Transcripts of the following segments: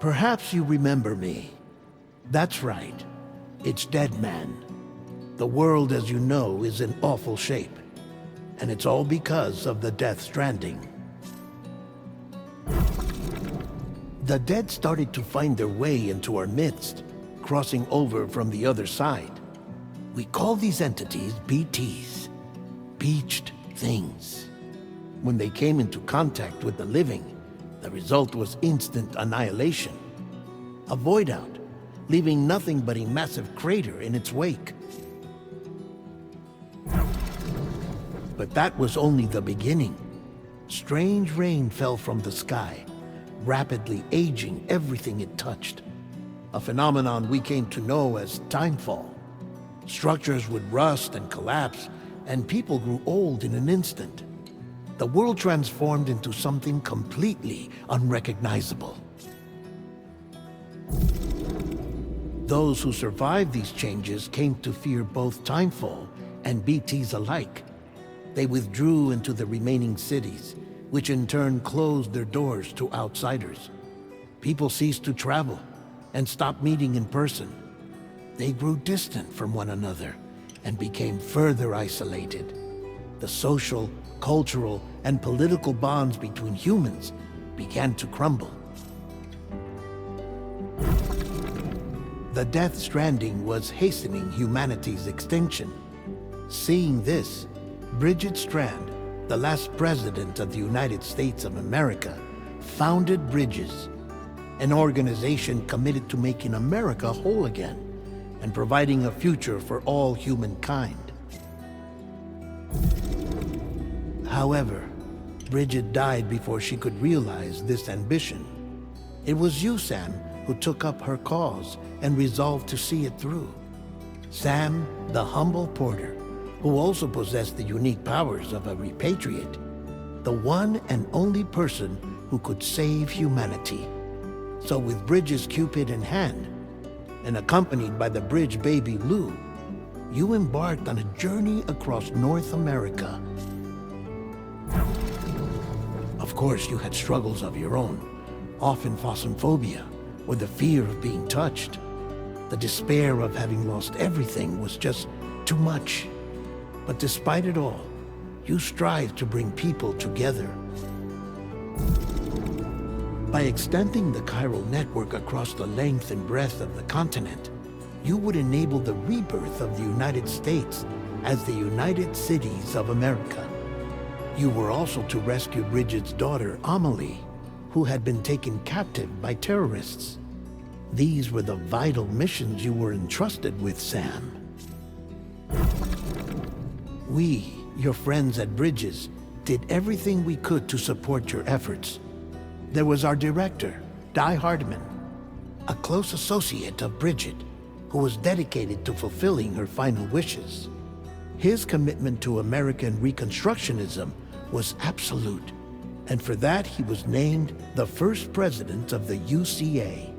Perhaps you remember me. That's right. It's Dead Man. The world, as you know, is in awful shape. And it's all because of the Death Stranding. The dead started to find their way into our midst, crossing over from the other side. We call these entities BTs, Beached Things. When they came into contact with the living, the result was instant annihilation. A void out, leaving nothing but a massive crater in its wake. But that was only the beginning. Strange rain fell from the sky, rapidly aging everything it touched. A phenomenon we came to know as timefall. Structures would rust and collapse, and people grew old in an instant. The world transformed into something completely unrecognizable. Those who survived these changes came to fear both timefall and BTs alike. They withdrew into the remaining cities, which in turn closed their doors to outsiders. People ceased to travel and stopped meeting in person. They grew distant from one another and became further isolated. The social, cultural, and political bonds between humans began to crumble. The Death Stranding was hastening humanity's extinction. Seeing this, Bridget Strand, the last president of the United States of America, founded Bridges, an organization committed to making America whole again and providing a future for all humankind. However, Bridget died before she could realize this ambition. It was you, Sam, who took up her cause and resolved to see it through. Sam, the humble porter, who also possessed the unique powers of a repatriate, the one and only person who could save humanity. So with Bridges' Cupid in hand, and accompanied by the bridge baby Lou, you embarked on a journey across North America. Of course, you had struggles of your own, often phasmophobia, or the fear of being touched. The despair of having lost everything was just too much. But despite it all, you strive to bring people together. By extending the chiral network across the length and breadth of the continent, you would enable the rebirth of the United States as the United Cities of America. You were also to rescue Bridget's daughter, Amelie, who had been taken captive by terrorists. These were the vital missions you were entrusted with, Sam. We, your friends at Bridges, did everything we could to support your efforts. There was our director, Di Hardman, a close associate of Bridget, who was dedicated to fulfilling her final wishes. His commitment to American Reconstructionism was absolute, and for that he was named the first president of the UCA.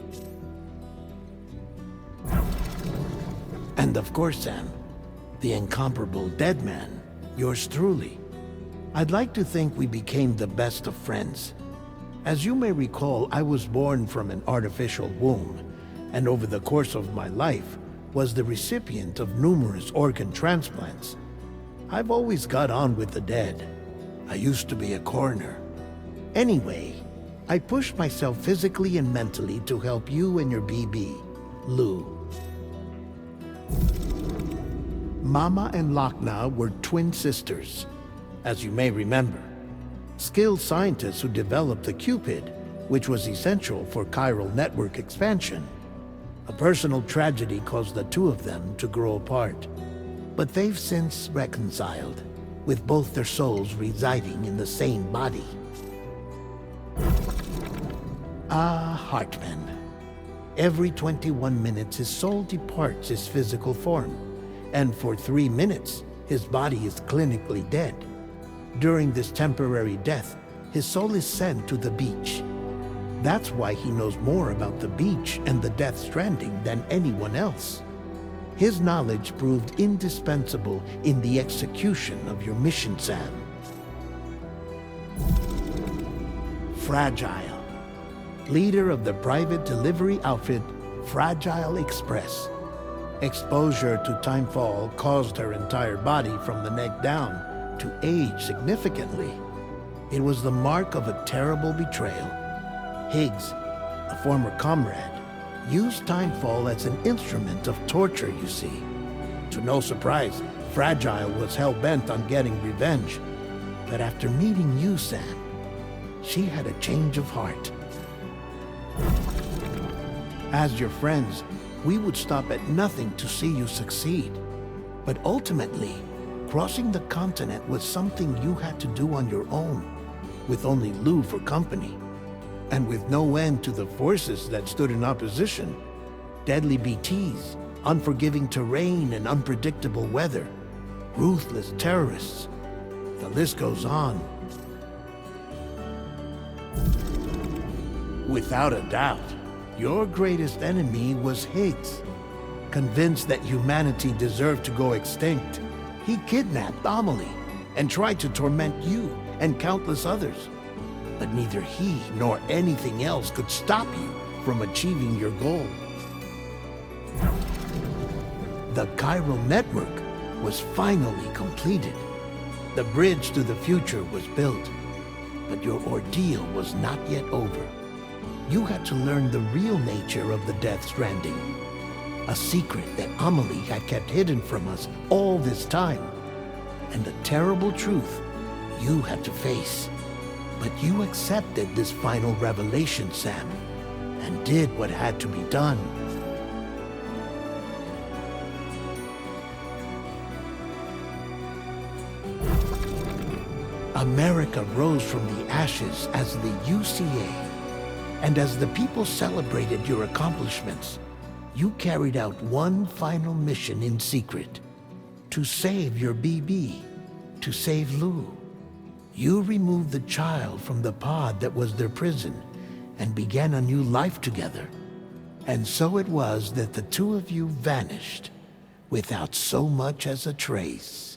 And of course, Sam, the incomparable Dead Man, yours truly. I'd like to think we became the best of friends. As you may recall, I was born from an artificial womb, and over the course of my life was the recipient of numerous organ transplants. I've always got on with the dead. I used to be a coroner. Anyway, I pushed myself physically and mentally to help you and your BB, Lou. Mama and Lochna were twin sisters, as you may remember. Skilled scientists who developed the Cupid, which was essential for chiral network expansion. A personal tragedy caused the two of them to grow apart, but they've since reconciled, with both their souls residing in the same body. Hartman. Every 21 minutes his soul departs his physical form, and for 3 minutes his body is clinically dead. During this temporary death, his soul is sent to the beach. That's why he knows more about the beach and the Death Stranding than anyone else. His knowledge proved indispensable in the execution of your mission, Sam. Fragile. leader of the private delivery outfit Fragile Express. Exposure to timefall caused her entire body from the neck down to age significantly. It was the mark of a terrible betrayal. Higgs, a former comrade, used timefall as an instrument of torture, you see. To no surprise, Fragile was hell-bent on getting revenge. But after meeting you, Sam, she had a change of heart. As your friends, we would stop at nothing to see you succeed. But ultimately, crossing the continent was something you had to do on your own, with only Lou for company. And with no end to the forces that stood in opposition. Deadly BTs, unforgiving terrain and unpredictable weather, ruthless terrorists. The list goes on. Without a doubt, your greatest enemy was Higgs. Convinced that humanity deserved to go extinct, he kidnapped Amelie and tried to torment you and countless others. But neither he nor anything else could stop you from achieving your goal. The chiral network was finally completed. The bridge to the future was built. But your ordeal was not yet over. You had to learn the real nature of the Death Stranding. A secret that Amelie had kept hidden from us all this time. And a terrible truth you had to face. But you accepted this final revelation, Sam, and did what had to be done. America rose from the ashes as the UCA, and as the people celebrated your accomplishments, you carried out one final mission in secret, to save your BB, to save Lou. You removed the child from the pod that was their prison and began a new life together. And so it was that the two of you vanished without so much as a trace.